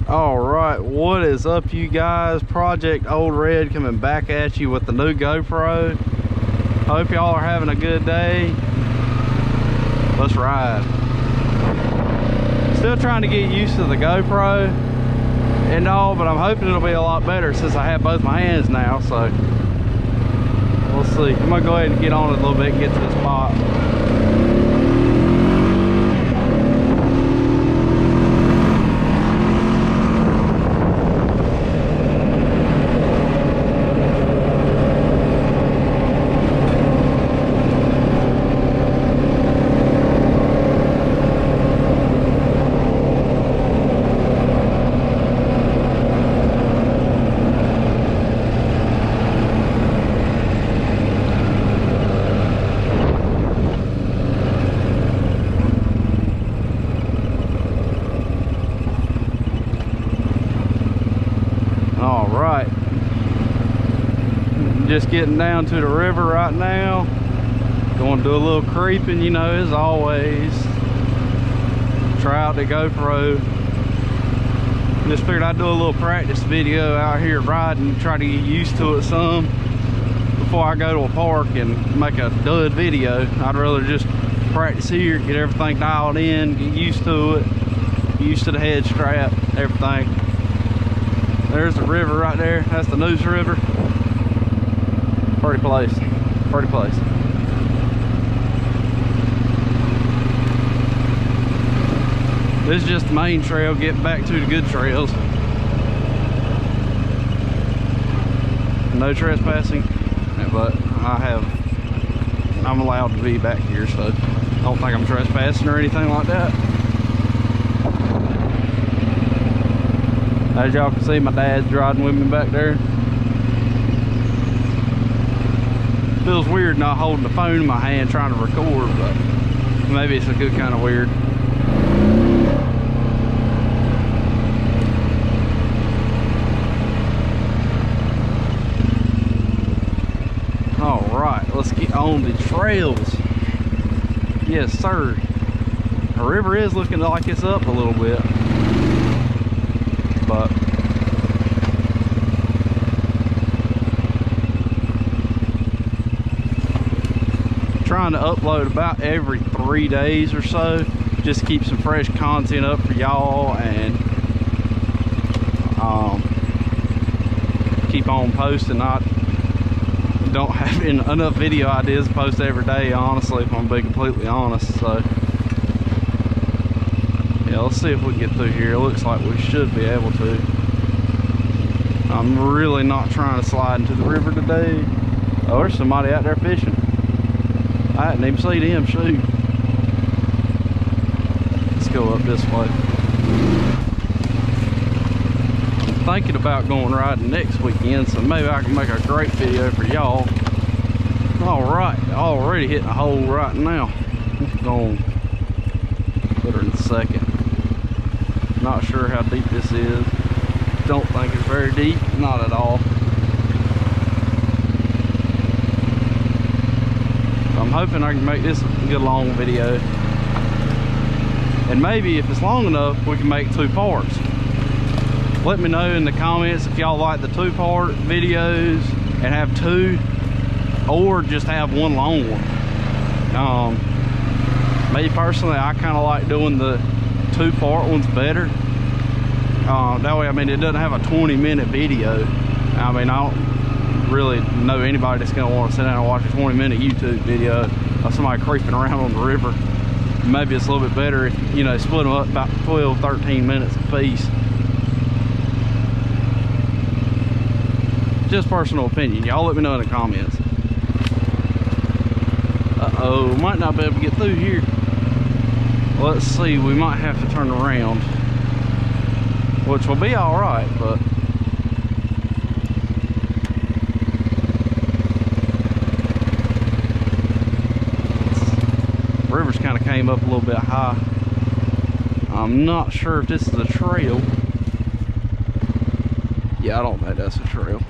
All right, what is up, you guys? Project Old Red coming back at you with the new GoPro. Hope y'all are having a good day. Let's ride. Still trying to get used to the GoPro and all, but I'm hoping it'll be a lot better since I have both my hands now. So we'll see. I'm gonna go ahead and get on it a little bit and get to the spot. All right, just getting down to the river right now. Going to do a little creeping, you know, as always. Try out the GoPro. Just figured I'd do a little practice video out here riding, try to get used to it some before I go to a park and make a dud video. I'd rather just practice here, get everything dialed in, get used to it, get used to the head strap, everything. There's the river right there. That's the Neuse River. Pretty place. Pretty place. This is just the main trail, getting back to the good trails. No trespassing, but I'm allowed to be back here, so I don't think I'm trespassing or anything like that. As y'all can see, my dad's riding with me back there. Feels weird not holding the phone in my hand trying to record, but maybe it's a good kind of weird. All right, let's get on the trails. Yes, sir. The river is looking like it's up a little bit. But trying to upload about every 3 days or so, just keep some fresh content up for y'all and keep on posting. Don't have enough video ideas to post every day, honestly, if I'm being completely honest. So yeah, let's see if we can get through here. It looks like we should be able to. I'm really not trying to slide into the river today. Oh, there's somebody out there fishing. I didn't even see them shoot. Let's go up this way. I'm thinking about going riding next weekend, so maybe I can make a great video for y'all. All right, already hitting a hole right now. Let's go put her in second. Not sure how deep this is. Don't think it's very deep. Not at all. I'm hoping I can make this a good long video. And maybe if it's long enough, we can make 2 parts. Let me know in the comments if y'all like the 2-part videos and have 2, or just have 1 long one. Me personally, I kind of like doing the 2-part ones better. That way, I mean, it doesn't have a 20-minute video. I mean, I don't really know anybody that's gonna want to sit down and watch a 20-minute YouTube video of somebody creeping around on the river. Maybe it's a little bit better if, you know, split them up about 12, 13 minutes a piece. Just personal opinion. Y'all let me know in the comments. Uh-oh, might not be able to get through here. Let's see, we might have to turn around, which will be all right, but the river's kind of came up a little bit high. I'm not sure if this is a trail. Yeah, I don't think that's a trail.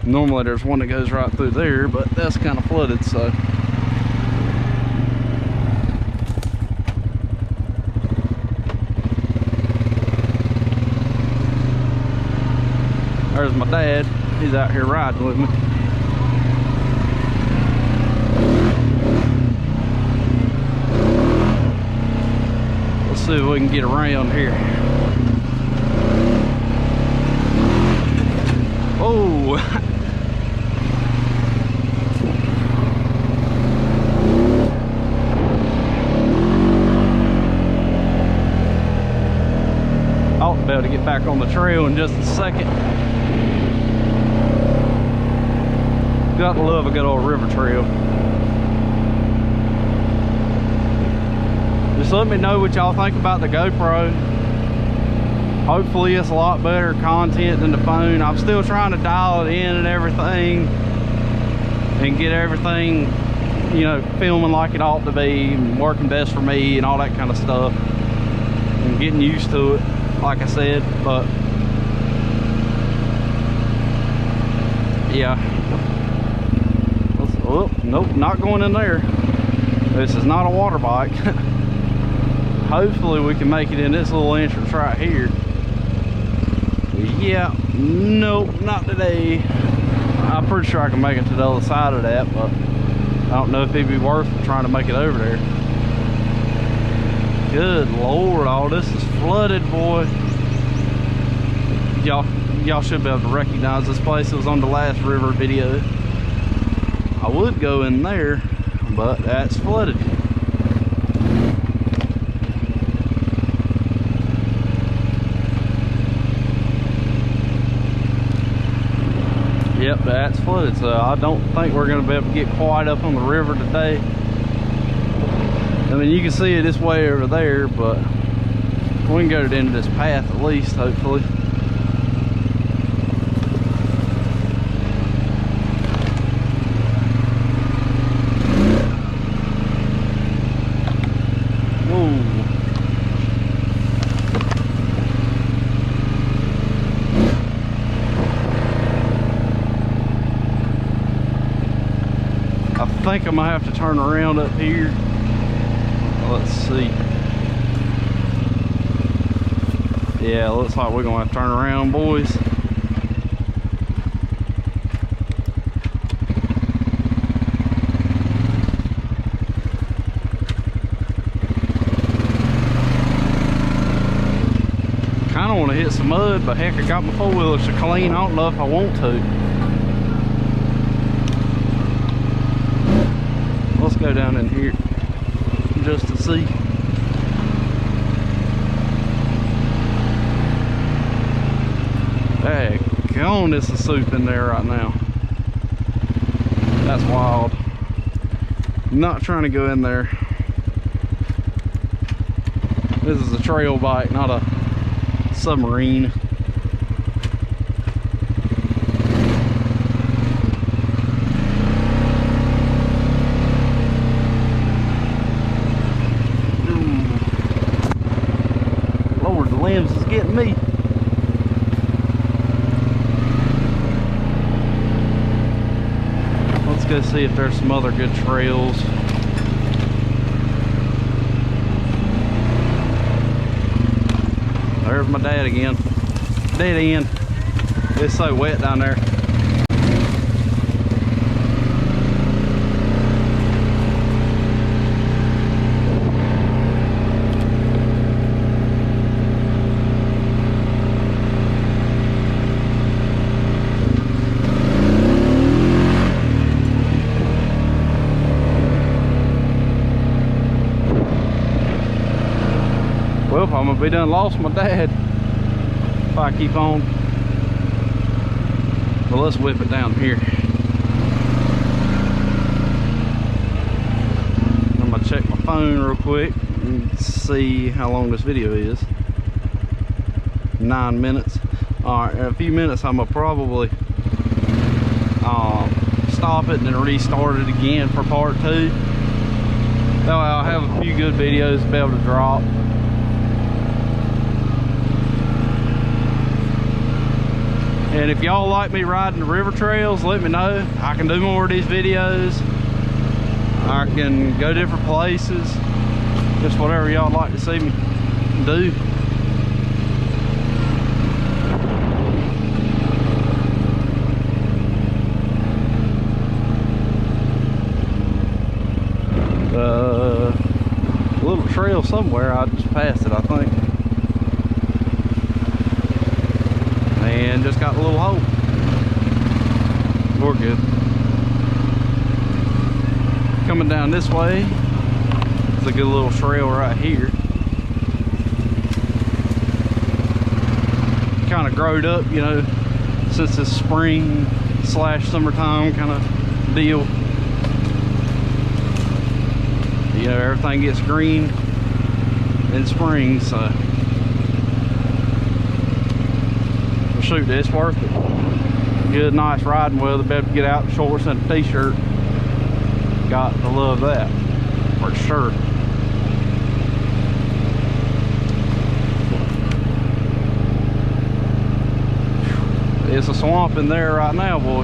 Normally there's one that goes right through there, but that's kind of flooded, so There's my dad. He's out here riding with me. Let's see if we can get around here. Oh! Ought to be able to get back on the trail in just a second. Got to love a good old river trail. Just let me know what y'all think about the GoPro. Hopefully it's a lot better content than the phone. I'm still trying to dial it in and everything and get everything, you know, filming like it ought to be, working best for me and all that kind of stuff. And getting used to it, like I said, but yeah. Oh, nope, not going in there. This is not a water bike. Hopefully we can make it in this little entrance right here. Yeah, nope, not today. I'm pretty sure I can make it to the other side of that, but I don't know if it'd be worth trying to make it over there. Good Lord, all this is flooded, boy. Y'all should be able to recognize this place. It was on the last river video. I would go in there, but that's flooded. Yep, that's flooded, so I don't think we're going to be able to get quite up on the river today. I mean, you can see it this way over there, but we can go into this path at least, hopefully. I think I'm gonna have to turn around up here. Let's see. Yeah, looks like we're gonna have to turn around, boys. Kinda wanna hit some mud, but heck, I got my four-wheeler so clean, I don't know if I want to. Let's go down in here just to see. Daggone, this is soup in there right now. That's wild. Not trying to go in there. This is a trail bike, not a submarine. Limbs is getting me. Let's go see if there's some other good trails. There's my dad again. Dead end. It's so wet down there. Well, I'm gonna be done lost my dad if I keep on. But let's whip it down here. I'm gonna check my phone real quick and see how long this video is. 9 minutes. Alright, in a few minutes I'm gonna probably stop it and then restart it again for part 2. That way I'll have a few good videos to be able to drop. And if y'all like me riding the river trails, let me know. I can do more of these videos. I can go different places. Just whatever y'all like to see me do. trail somewhere. I just passed it, I think. And just got a little hole. We're good. Coming down this way, it's a good little trail right here. Kind of growed up, you know, since it's spring / summertime kind of deal. You know, everything gets green in spring, so shoot, it's worth it. Good, nice riding weather. Better get out in shorts and a t-shirt. Got to love that for sure. It's a swamp in there right now, boy.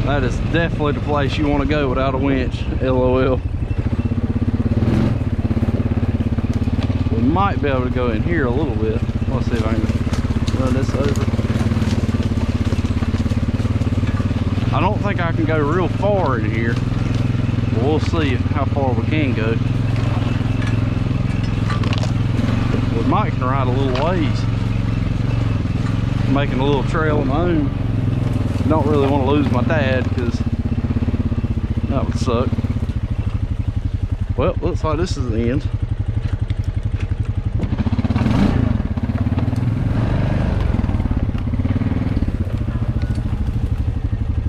That is definitely the place you want to go without a winch. LOL. We might be able to go in here a little bit. Let's see if I can run this over. I don't think I can go real far in here. But we'll see how far we can go. We might can ride a little ways. Making a little trail on my own. Don't really want to lose my dad because that would suck. Well, looks like this is the end.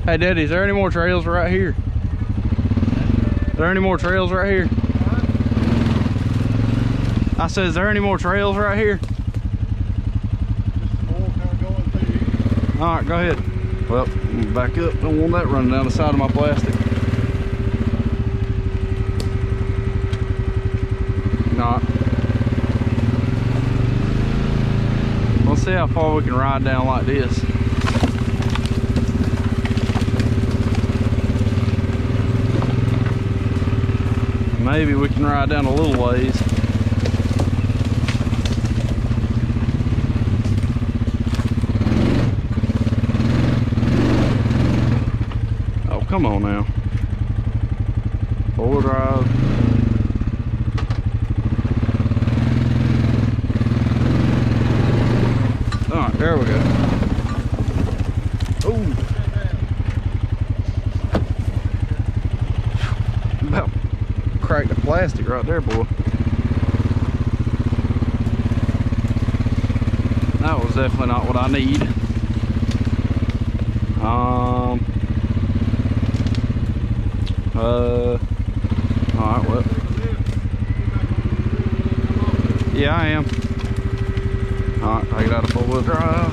Hey Daddy, is there any more trails right here? Is there any more trails right here? I said, is there any more trails right here? Alright, go ahead. Well, I'm back up. Don't want that running down the side of my plastic. Not. Let's see how far we can ride down like this. Maybe we can ride down a little ways. Oh, come on now. Four-wheel drive. Alright, there we go. Ooh. About cracked the plastic right there, boy. That was definitely not what I need. Alright, well. Yeah, I am. Alright, take it out of four-wheel drive.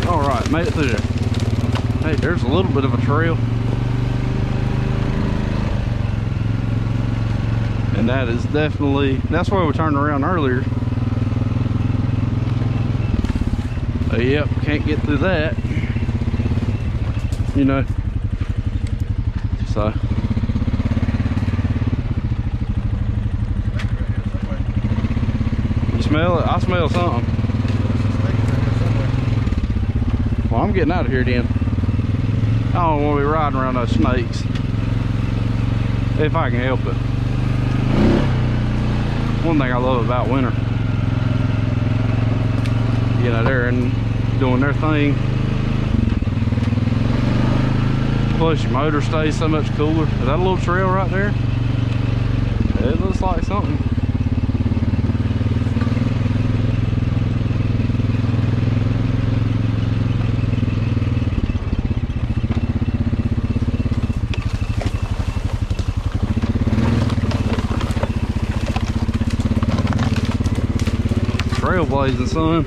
Alright, made it through there. Hey, there's a little bit of a trail. And that is definitely, that's where we turned around earlier. Yep, can't get through that. You know. So. You smell it? I smell something. Well, I'm getting out of here then. I don't want to be riding around those snakes. If I can help it. One thing I love about winter. You know, they're doing their thing. Plus your motor stays so much cooler. Is that a little trail right there? It looks like something. Trailblazing, son.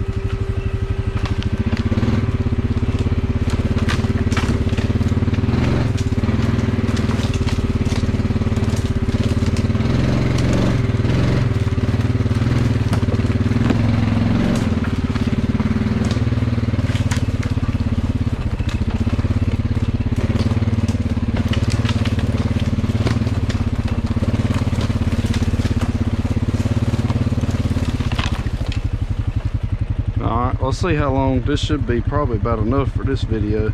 Alright, let's see how long. This should be probably about enough for this video.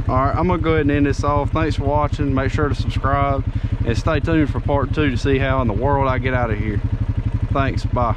Alright, I'm gonna go ahead and end this off. Thanks for watching. Make sure to subscribe and stay tuned for part 2 to see how in the world I get out of here. Thanks, bye.